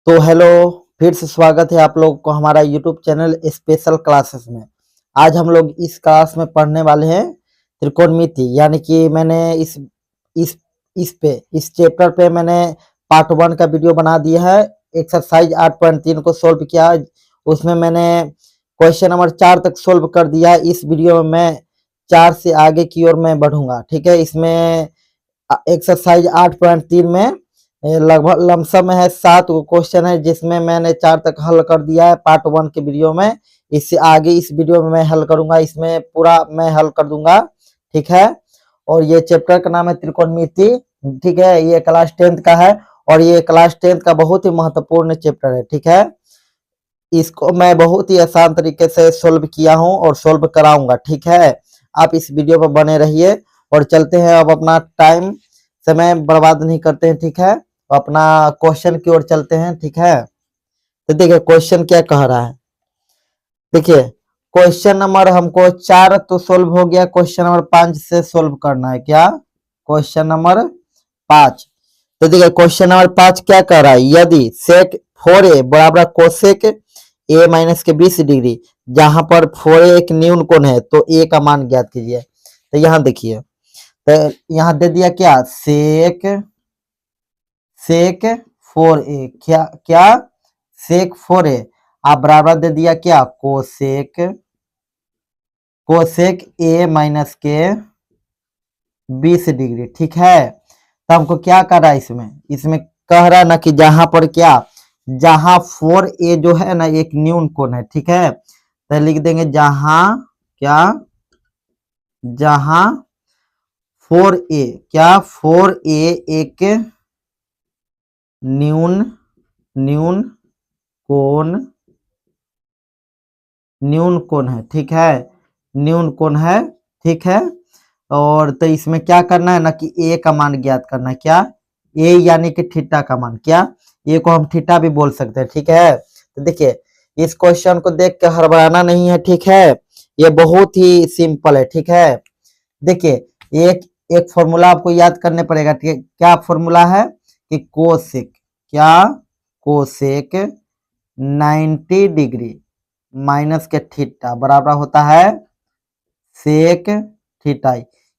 तो हेलो, फिर से स्वागत है आप लोग को हमारा यूट्यूब चैनल स्पेशल क्लासेस में। आज हम लोग इस क्लास में पढ़ने वाले हैं त्रिकोणमिति, यानी कि मैंने इस इस चैप्टर पे मैंने पार्ट 1 का वीडियो बना दिया है। एक्सरसाइज 8.3 को सोल्व किया, उसमें मैंने क्वेश्चन नंबर 4 तक सोल्व कर दिया। इस वीडियो में मैं 4 से आगे की ओर मैं बढ़ूंगा, ठीक है। इसमें एक्सरसाइज 8.3 में लगभग लमसम है 7 क्वेश्चन है, जिसमें मैंने 4 तक हल कर दिया है पार्ट 1 के वीडियो में। इससे आगे इस वीडियो में मैं हल करूंगा, इसमें पूरा मैं हल कर दूंगा, ठीक है। और ये चैप्टर का नाम है त्रिकोणमिति, ठीक है। ये क्लास 10th का है और ये क्लास 10th का बहुत ही महत्वपूर्ण चैप्टर है, ठीक है। इसको मैं बहुत ही आसान तरीके से सोल्व किया हूं और सोल्व कराऊंगा, ठीक है। आप इस वीडियो पर बने रहिए और चलते हैं। अब अपना टाइम समय बर्बाद नहीं करते हैं, ठीक है। अपना क्वेश्चन की ओर चलते हैं, ठीक है। तो देखिए क्वेश्चन क्या कह रहा है। देखिए क्वेश्चन नंबर हमको 4 तो सोल्व हो गया, क्वेश्चन नंबर 5 से सोल्व करना है। क्या क्वेश्चन नंबर 5। तो देखिए क्वेश्चन नंबर 5 क्या कह रहा है। यदि सेक 4a बराबर कोसेक a माइनस के 20 डिग्री, जहां पर 4a एक न्यून कोण है, तो a का मान ज्ञात कीजिए। तो यहाँ देखिए, तो यहाँ दे दिया क्या, सेक 4a, क्या सेक 4a, आप बराबर दे दिया क्या, कोसेक a माइनस के 20 डिग्री, ठीक है। तो हमको क्या कर रहा है, इसमें कह रहा है ना कि जहां पर क्या, जहां 4a जो है ना एक न्यून कोण है, ठीक है। तो लिख देंगे जहां 4a क्या, 4a एक न्यून कोण है, ठीक है। न्यून कोण है, ठीक है। और तो इसमें क्या करना है ना कि ए का मान ज्ञात करना है। क्या, ए यानी कि थीटा का मान। क्या, ए को हम थीटा भी बोल सकते हैं, ठीक है। तो देखिए इस क्वेश्चन को देख के हड़बड़ाना नहीं है, ठीक है। ये बहुत ही सिंपल है, ठीक है। देखिए एक फॉर्मूला आपको याद करने पड़ेगा, ठीक है। क्या फॉर्मूला है कि कोसेक 90 डिग्री माइनस के थीटा बराबर होता है सेक थीटा।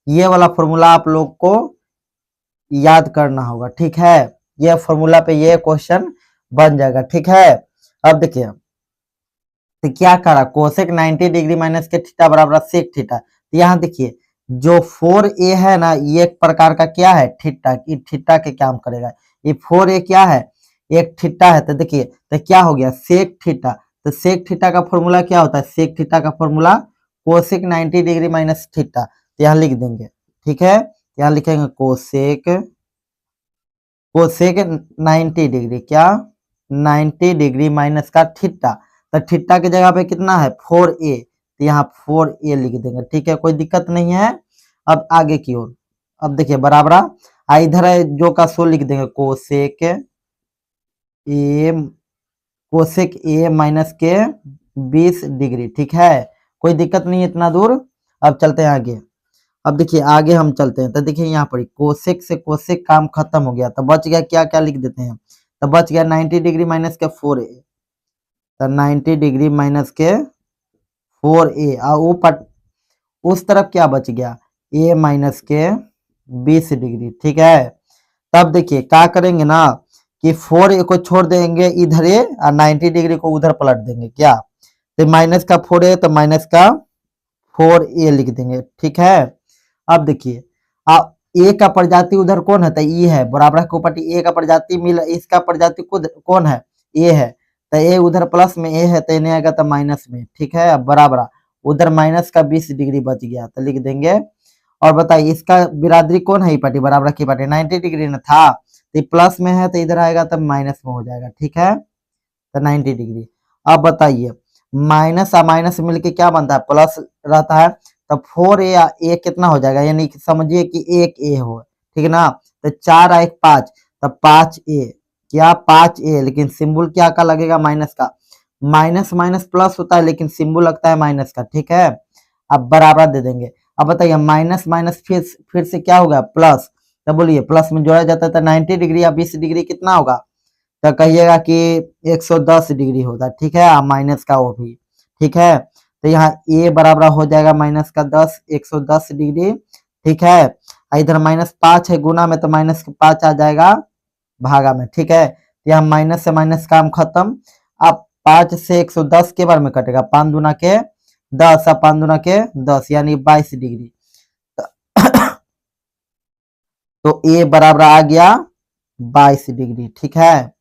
ये वाला फॉर्मूला आप लोग को याद करना होगा, ठीक है। ये फॉर्मूला पे ये क्वेश्चन बन जाएगा, ठीक है। अब देखिए तो क्या करा, कोसेक 90 डिग्री माइनस के थीटा बराबर सेक थीटा। तो यहाँ देखिए जो 4a है ना, ये एक प्रकार का क्या है, थीटा। ये थीटा के काम करेगा। ये 4a क्या है, एक थीटा है। तो देखिए तो क्या हो गया, सेक थीटा। तो सेक थीटा का फॉर्मूला क्या होता है, सेक थीटा का formula cosec 90 degree minus theta. तो यहाँ लिख देंगे, ठीक है। यहाँ लिखेंगे कोसेक 90 डिग्री, क्या 90 डिग्री माइनस का थीटा। तो थीटा की जगह पे कितना है, 4a। तो यहाँ 4a लिख देंगे, ठीक है, कोई दिक्कत नहीं है। अब आगे की ओर, अब देखिए बराबर इधर है जो का सो लिख देंगे, कोसेक a माइनस के 20 डिग्री, ठीक है, कोई दिक्कत नहीं है इतना दूर। अब चलते हैं आगे। अब देखिए आगे हम चलते हैं। तो देखिए यहाँ पर कोसेक से कोसेक काम खत्म हो गया, तो बच गया क्या, क्या लिख देते हैं। तो बच गया 90 डिग्री माइनस के 4a। तो 90 डिग्री माइनस के 4a और ऊपर उस तरफ क्या बच गया, a माइनस के 20 डिग्री, ठीक है। तब देखिए क्या करेंगे ना कि 4a को छोड़ देंगे इधर a और 90 डिग्री को उधर पलट देंगे। क्या, तो माइनस का 4a तो माइनस का 4a लिख देंगे, ठीक है। अब देखिए अब ए का प्रजाति उधर कौन है, तो ई है, बराबर के ऊपर ए का प्रजाति मिला, इसका प्रजाति कौन है, ए है। तो ए उधर प्लस में ए है, तो नहीं आएगा तो माइनस में, ठीक है। अब बराबर उधर माइनस का 20 डिग्री बच गया, तो लिख देंगे। और बताइए इसका बिरादरी कौन है, पार्टी बराबर की पार्टी 90 डिग्री न था, तो प्लस में है तो इधर आएगा तो माइनस में हो जाएगा, ठीक है। तो 90 डिग्री। अब बताइए माइनस और माइनस मिलके क्या बनता है, प्लस रहता है। तो 4a a कितना हो जाएगा, यानी कि समझिए कि एक a हो, ठीक है ना। तो 4 और 1 5, तो 5a, क्या 5a, लेकिन सिंबल क्या का लगेगा, माइनस का। माइनस माइनस प्लस होता है लेकिन सिंबल लगता है माइनस का, ठीक है। अब बराबर दे देंगे। अब बताइए माइनस माइनस फिर से क्या होगा, प्लस। तो बोलिए प्लस में जोड़ा जाता है तो 90 डिग्री या 20 डिग्री कितना होगा, तो कहिएगा कि 110 डिग्री होता है, ठीक है, माइनस का वो भी, ठीक है। तो यहाँ ए बराबर हो जाएगा माइनस का 10, 110 डिग्री, ठीक है। इधर -5 है गुना में, तो -5 आ जाएगा भागा में, ठीक है। तो यहाँ माइनस से माइनस काम खत्म। अब 5 से 110 के बार में कटेगा, 5 दूना के 10, अब 5 दूना के 10 यानी 22 डिग्री। तो ए बराबर आ गया 22 डिग्री, ठीक है।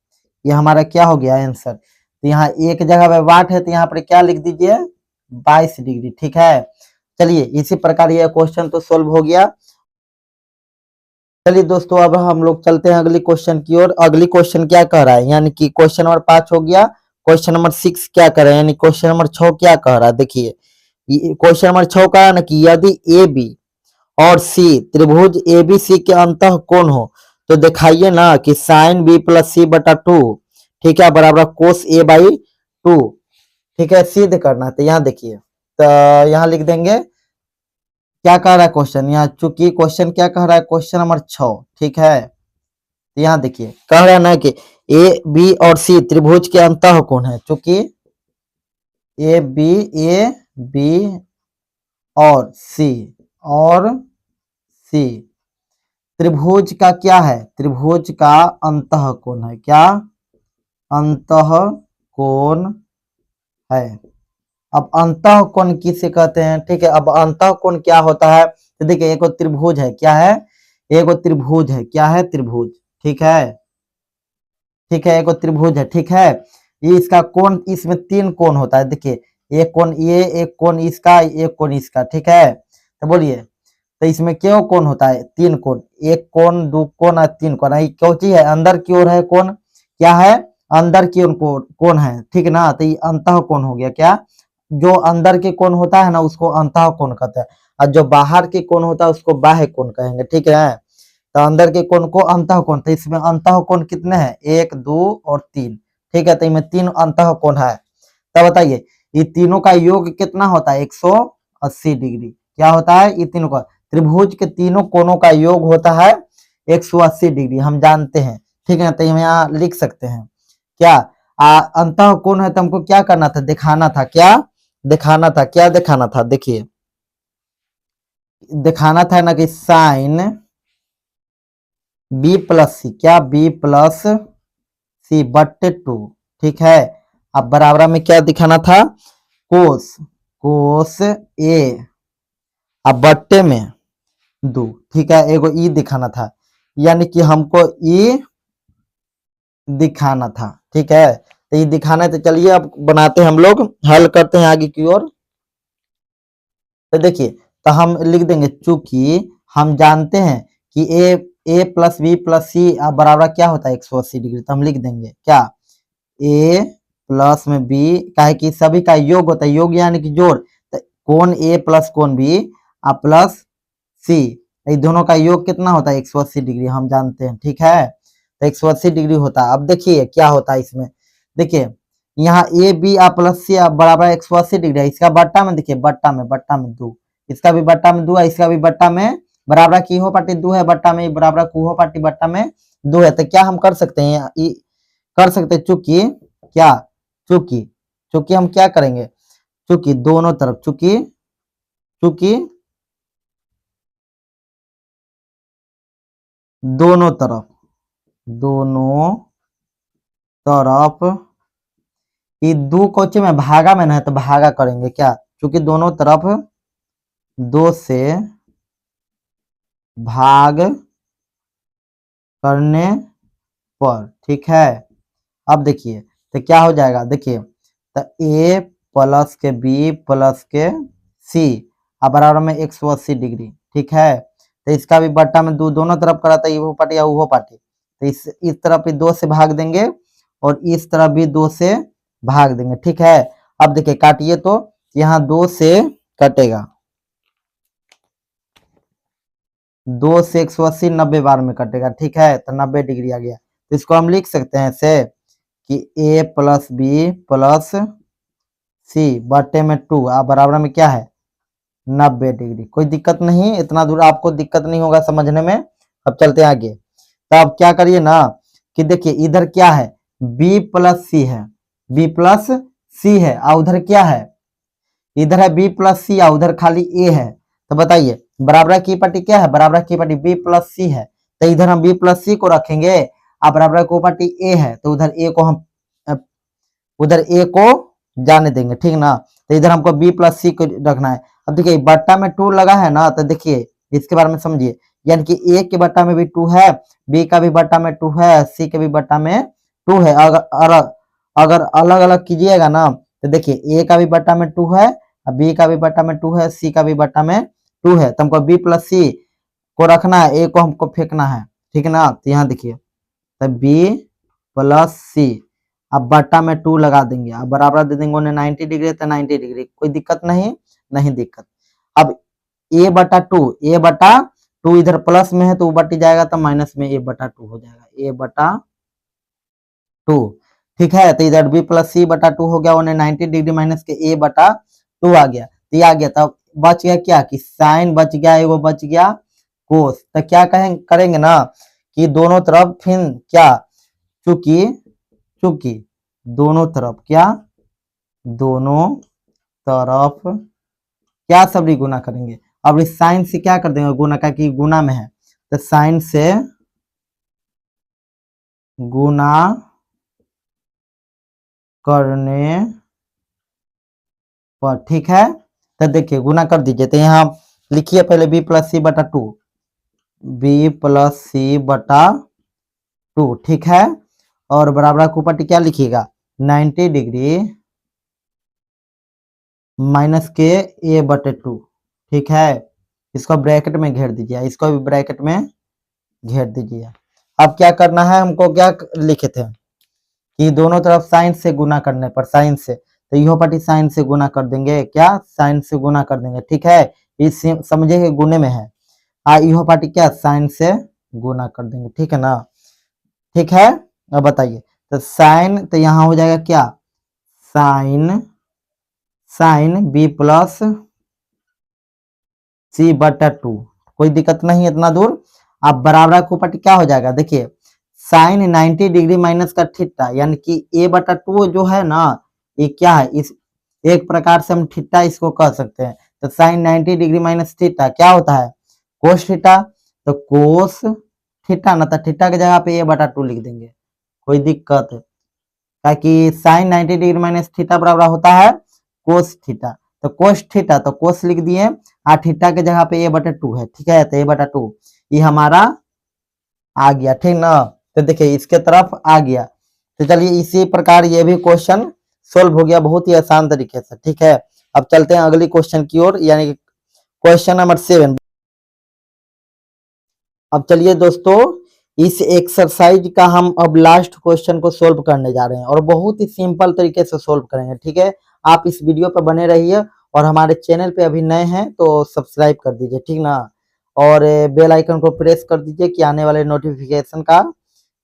ये हमारा क्या हो गया आंसर। तो यहाँ एक जगह पे 8 है, तो यहाँ पर क्या लिख दीजिए 22 डिग्री, ठीक है। चलिए इसी प्रकार ये क्वेश्चन तो सोल्व हो गया। चलिए दोस्तों अब हम लोग चलते हैं अगली क्वेश्चन की ओर। अगली क्वेश्चन क्या कह रहा है, यानी कि क्वेश्चन नंबर 5 हो गया। क्वेश्चन नंबर 6 क्या कर रहा है, यानी क्वेश्चन नंबर 6 क्या कह रहा है, देखिए क्वेश्चन नंबर 6 का है ना कि यदि ए बी और सी त्रिभुज ए बी सी के अंतः कोण हो, तो दिखाइए ना कि साइन बी प्लस सी बटा 2, ठीक है, बराबर कोस ए बाई 2, ठीक है, सिद्ध करना है। तो यहाँ देखिए, तो यहाँ लिख देंगे क्या कह रहा है क्वेश्चन, यहाँ चूंकि क्वेश्चन क्या कह रहा है, क्वेश्चन नंबर 6, ठीक है। तो यहाँ देखिए कह रहा है ना कि ए बी और सी त्रिभुज के अंतः कोण है, चूंकि ए बी और सी त्रिभुज का क्या है, त्रिभुज का अंतः कोण है, क्या अंतः कोण है। अब अंतः कोण किसे कहते हैं, ठीक है। अब अंतः कोण क्या होता है, तो देखिए एक त्रिभुज है, क्या है, एक त्रिभुज है, क्या है, त्रिभुज, ठीक है, ठीक है, एक त्रिभुज है, ठीक है। ये इसका कोण, इसमें 3 कोण होता है, देखिए एक कोण ये, एक कोण इसका, एक कोण इसका, ठीक है। तो बोलिए, तो इसमें क्यों कोण होता है, 3 कोण, एक कोण, 2 कोण और 3 कोण। ये क्यों चीज है, अंदर की ओर है कोण, क्या है, अंदर की ओर कोण है, ठीक ना। तो ये अंतः कोण हो गया, क्या, जो अंदर के कोण होता है ना उसको अंतः कोण कहते हैं, और जो बाहर के कोण होता है उसको बाह्य कोण कहेंगे, ठीक है। तो अंदर के कोण को अंतः कोण, तो इसमें अंतः कोण कितने हैं, 1 2 और 3, ठीक है। तो इसमें 3 अंतः कोण है। तब बताइए ये तीनों का योग कितना होता है, 180 डिग्री, क्या होता है, ये तीनों का, त्रिभुज के तीनों कोणों का योग होता है 180 डिग्री, हम जानते हैं, ठीक है। तो हम यहाँ लिख सकते हैं क्या, अंतः कोण है, तो हमको क्या करना था, दिखाना था, क्या दिखाना था, क्या दिखाना था, देखिए दिखाना था ना कि साइन बी प्लस सी, क्या बी प्लस सी बट्टे 2, ठीक है। अब बराबर में क्या दिखाना था, कोस ए, अब बट्टे में 2, ठीक है, एगो ई दिखाना था, यानी कि हमको ई दिखाना था, ठीक है। तो ये दिखाना है, तो चलिए अब बनाते हैं, हम लोग हल करते हैं आगे की ओर। तो देखिए, तो हम लिख देंगे चूंकि हम जानते हैं कि ए प्लस बी प्लस सी बराबर क्या होता है 180 डिग्री, तो हम लिख देंगे क्या, ए प्लस में बी, काहे कि सभी का योग होता है, योग यानी कि जोड़, तो कोण ए प्लस कोण बी प्लस सी, ये दोनों का योग कितना होता है 180 डिग्री, हम जानते हैं, ठीक है। तो 180 डिग्री होता है। अब देखिए क्या होता है इसमें, देखिए यहाँ ए बी प्लस सी बराबर 180 डिग्री है, इसका बट्टा में देखिए, बट्टा में 2, इसका भी बट्टा में 2 है, इसका भी बट्टा में बराबर की हो पार्टी 2 है, बट्टा में बराबर को हो पार्टी बट्टा में 2 है। तो क्या हम कर सकते हैं, कर सकते हैं चूंकि क्या, चूंकि हम क्या करेंगे, चूंकि दोनों तरफ, चूंकि दोनों तरफ ये 2 कोचे में भागा में ना है, तो भागा करेंगे, क्या, चूंकि दोनों तरफ 2 से भाग करने पर, ठीक है। अब देखिए तो क्या हो जाएगा, देखिए तो ए प्लस के बी प्लस के सी बराबर में 180 डिग्री, ठीक है। तो इसका भी बट्टा में 2, दोनों तरफ कराता है, वो पार्टी या वो पार्टी, तो इस तरफ भी 2 से भाग देंगे और इस तरफ भी 2 से भाग देंगे, ठीक है। अब देखिए काटिए, तो यहाँ 2 से कटेगा, 2 से 180 90 बार में कटेगा, ठीक है। तो 90 डिग्री आ गया। तो इसको हम लिख सकते हैं ऐसे कि ए प्लस बी प्लस सी बटे में 2 बराबर में क्या है 90 डिग्री। कोई दिक्कत नहीं, इतना दूर आपको दिक्कत नहीं होगा समझने में। अब चलते हैं आगे। तो अब क्या करिए ना कि देखिए इधर क्या है, बी प्लस सी है, बी प्लस सी है और उधर क्या है, इधर है बी प्लस सी और उधर खाली ए है। तो बताइए बराबर की पट्टी क्या है, बराबर की पट्टी बी प्लस सी है, तो इधर हम बी प्लस सी को रखेंगे और बराबर की पट्टी ए है, तो उधर ए को हम उधर ए को जाने देंगे, ठीक ना। तो इधर हमको बी प्लस सी को रखना है। अब देखिए बट्टा में 2 लगा है ना, तो देखिए इसके बारे में समझिए, यानी कि ए के बट्टा में भी 2 है, बी का भी बट्टा में 2 है, सी के भी बट्टा में 2 है। अगर अलग अलग कीजिएगा ना, तो देखिए ए का भी बट्टा में 2 है, बी का भी बट्टा में 2 है, सी का भी बट्टा में 2 है, तो हमको बी प्लस सी को रखना है, ए को हमको फेंकना है, ठीक ना। तो यहाँ देखिए तो बी प्लस सी, अब बट्टा में 2 लगा देंगे, अब बराबर दे देंगे उन्हें 90 डिग्री तो 90 डिग्री, कोई दिक्कत नहीं, नहीं दिक्कत। अब ए बटा 2, ए बटा 2 इधर प्लस में है तो बटी जाएगा तो माइनस में ए बटा 2 हो जाएगा, ए बटा 2, ठीक है। तो इधर बी प्लस सी बटा 2 हो गया, उन्हें 90 डिग्री माइनस के ए बटा 2 आ गया, तो ये आ गया। तब बच गया क्या कि साइन बच गया, एगो बच गया कोस। तो क्या करेंगे ना कि दोनों तरफ फिर क्या, चूंकि दोनों तरफ क्या, दोनों तरफ क्या सब्री गुना करेंगे। अब इस साइन से क्या कर देंगे गुना, का कि गुना में है, तो साइन से गुना करने पर, ठीक है। तो देखिए गुना कर दीजिए, तो यहाँ लिखिए पहले बी प्लस सी बटा 2, बी प्लस सी बटा 2, ठीक है। और बराबर के ऊपर क्या लिखिएगा 90 डिग्री माइनस के ए बटे 2, ठीक है। इसको ब्रैकेट में घेर दीजिए, इसको भी ब्रैकेट में घेर दीजिए। अब क्या करना है हमको, क्या लिखे थे कि दोनों तरफ साइन से गुना करने पर, साइन से, तो यह पार्टी साइन से गुना कर देंगे, क्या साइन से गुना कर देंगे, ठीक है। इस समझे कि गुने में है, यह पार्टी क्या साइन से गुना कर देंगे, ठीक है ना, ठीक है। अब बताइए तो साइन, तो यहाँ हो जाएगा क्या साइन बी प्लस सी बटा 2, कोई दिक्कत नहीं इतना दूर। अब बराबर के ऊपर क्या हो जाएगा, देखिए साइन 90 डिग्री माइनस का थीटा, यानी कि ए बटा 2 जो है ना, ये क्या है, इस एक प्रकार से हम थीटा इसको कह सकते हैं। तो साइन 90 डिग्री माइनस थीटा क्या होता है कोस थीटा, तो कोस थीटा ना, तो थीटा की जगह पे ए बटा 2 लिख देंगे, कोई दिक्कत है, ताकि साइन 90 डिग्री माइनस थीटा बराबर होता है कोस थीटा, तो कोस थीटा तो कोस लिख दिए, थीटा के जगह पे ए बटा 2 है, ठीक है। तो ए बटा 2 ये हमारा आ गया, ठीक ना। तो देखिए इसके तरफ आ गया, तो चलिए इसी प्रकार ये भी क्वेश्चन सोल्व हो गया बहुत ही आसान तरीके से, ठीक है। अब चलते हैं अगली क्वेश्चन की ओर, यानी कि क्वेश्चन नंबर 7। अब चलिए दोस्तों इस एक्सरसाइज का हम अब लास्ट क्वेश्चन को सोल्व करने जा रहे हैं और बहुत ही सिंपल तरीके से सोल्व करेंगे, ठीक है। आप इस वीडियो पर बने रहिए और हमारे चैनल पे अभी नए हैं तो सब्सक्राइब कर दीजिए, ठीक ना, और बेल आइकन को प्रेस कर दीजिए कि आने वाले नोटिफिकेशन का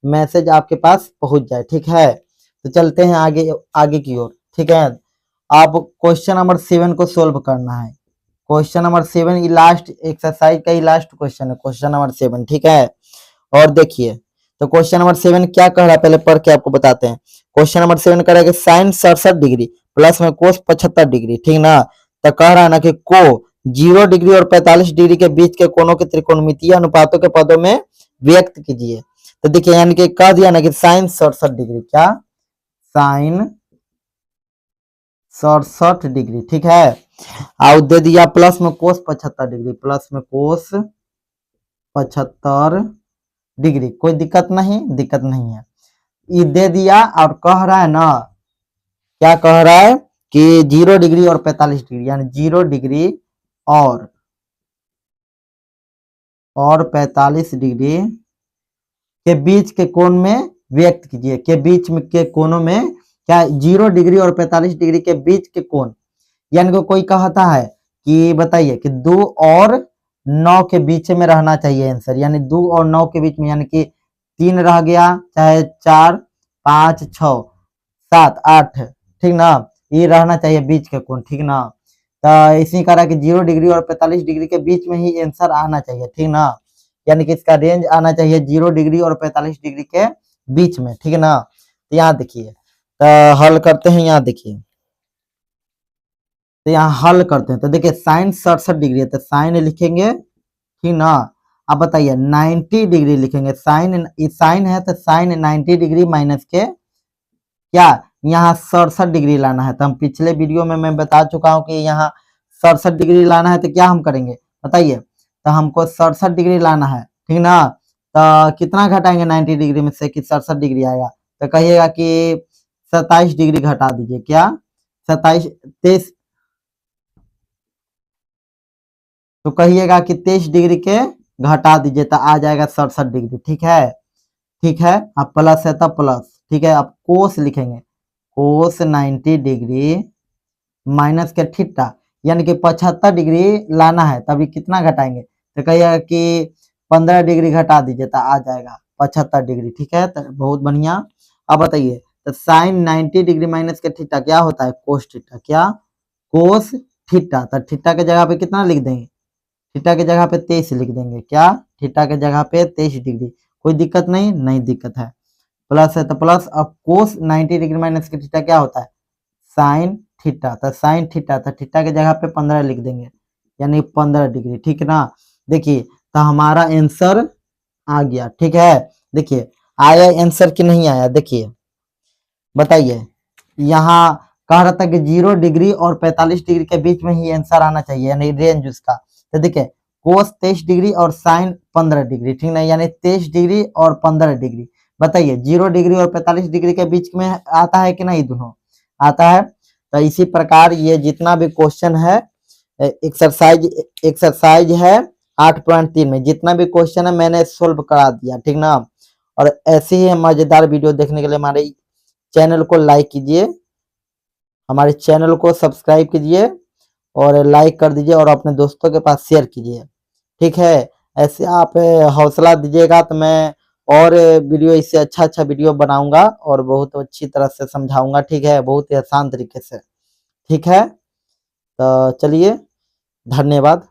मैसेज आपके पास पहुंच जाए, ठीक है। तो चलते हैं आगे की ओर, ठीक है। आप क्वेश्चन नंबर 7 को सोल्व करना है। क्वेश्चन नंबर 7 लास्ट एक्सरसाइज का ही लास्ट क्वेश्चन है, क्वेश्चन नंबर 7, ठीक है। और देखिए तो क्वेश्चन नंबर 7 क्या कह रहा है पहले पढ़ के आपको बताते हैं। क्वेश्चन नंबर 7 कह रहा है कि साइन 67 डिग्री प्लस में कोस 75 डिग्री, ठीक ना। तो कह रहा है ना कि को 0 डिग्री और 45 डिग्री के बीच के कोणों के त्रिकोणमितीय अनुपातों के पदों में व्यक्त कीजिए। तो देखिए यानी कि कह दिया ना कि साइन 67 डिग्री, क्या साइन 67 डिग्री, ठीक है। और दे दिया प्लस में कोस 75 डिग्री, प्लस में कोस 75 डिग्री, कोई दिक्कत नहीं है। ये दे दिया और कह रहा है ना, क्या कह रहा है कि 0 डिग्री और 45 डिग्री, यानी 0 डिग्री और 45 डिग्री के बीच के कोण में व्यक्त कीजिए, के बीच में के कोणों में क्या 0 डिग्री और 45 डिग्री के बीच के कोण, यानी कि कोई कहता है कि बताइए कि 2 और 9 के बीच में रहना चाहिए आंसर, यानी 2 और 9 के बीच में, यानी कि 3 रह गया, चाहे 4 5 6 7 8, ठीक ना, ये रहना चाहिए बीच के कोण, ठीक ना। तो इसी कह रहा है कि 0 डिग्री और 45 डिग्री के बीच में ही आंसर आना चाहिए, ठीक ना, यानी कि इसका रेंज आना चाहिए 0 डिग्री और 45 डिग्री के बीच में, ठीक है ना। तो यहाँ देखिए, तो हल करते हैं, यहाँ देखिए, तो यहाँ हल करते हैं, तो देखिए साइन 67 डिग्री है, तो साइन लिखेंगे, ठीक ना। अब बताइए 90 डिग्री लिखेंगे, साइन साइन है तो साइन 90 डिग्री माइनस के क्या यहाँ 67 डिग्री लाना है। तो हम पिछले वीडियो में मैं बता चुका हूँ कि यहाँ 67 डिग्री लाना है, तो क्या हम करेंगे बताइए, तो हमको 67 डिग्री लाना है, ठीक ना। तो कितना घटाएंगे 90 डिग्री में से कि 67 डिग्री आएगा, तो कहिएगा कि 27 डिग्री घटा दीजिए, क्या 27 23, तो कहिएगा कि 23 डिग्री के घटा दीजिए, तो आ जाएगा 67 डिग्री, ठीक है। ठीक है, अब प्लस है तब प्लस, ठीक है। अब कोस लिखेंगे, कोस 90 डिग्री माइनस के थीटा, यानी कि 75 डिग्री लाना है, तभी कितना घटाएंगे, तो कहिएगा कि 15 डिग्री घटा दीजिए, तो आ जाएगा 75 डिग्री, ठीक है। तो बहुत बढ़िया। अब बताइए, तो साइन 90 डिग्री माइनस के थीटा क्या होता है, कोस थीटा, क्या कोस थीटा। तो थीटा के जगह पे कितना लिख देंगे, थीटा के जगह पे 23 लिख देंगे, क्या थीटा के जगह पे 23 डिग्री, कोई दिक्कत नहीं, नहीं दिक्कत है। प्लस है तो प्लस। अब कोस 90 डिग्री माइनस के थीटा क्या होता है, साइन थीटा, तो साइन थीटा, तो थीटा के जगह पे 15 लिख देंगे, यानी 15 डिग्री, ठीक ना। देखिए तो हमारा आंसर आ गया, ठीक है। देखिए आया आंसर कि नहीं आया, देखिए बताइए, यहाँ कह रहा था कि 0 डिग्री और 45 डिग्री के बीच में ही आंसर आना चाहिए, यानी रेंज उसका। तो देखिए कोस 23 डिग्री और साइन 15 डिग्री, ठीक ना, यानी 23 डिग्री और 15 डिग्री। बताइए 0 डिग्री और 45 डिग्री के बीच में आता है कि नहीं, दोनों आता है। तो इसी प्रकार ये जितना भी क्वेश्चन है, एक्सरसाइज है 8.3 में जितना भी क्वेश्चन है मैंने सोल्व करा दिया, ठीक ना। और ऐसे ही मजेदार वीडियो देखने के लिए हमारे चैनल को लाइक कीजिए, हमारे चैनल को सब्सक्राइब कीजिए और लाइक कर दीजिए और अपने दोस्तों के पास शेयर कीजिए, ठीक है। ऐसे आप हौसला दीजिएगा तो मैं और वीडियो, इससे अच्छा अच्छा वीडियो बनाऊंगा और बहुत अच्छी तरह से समझाऊंगा, ठीक है, बहुत ही आसान तरीके से, ठीक है। तो चलिए, धन्यवाद।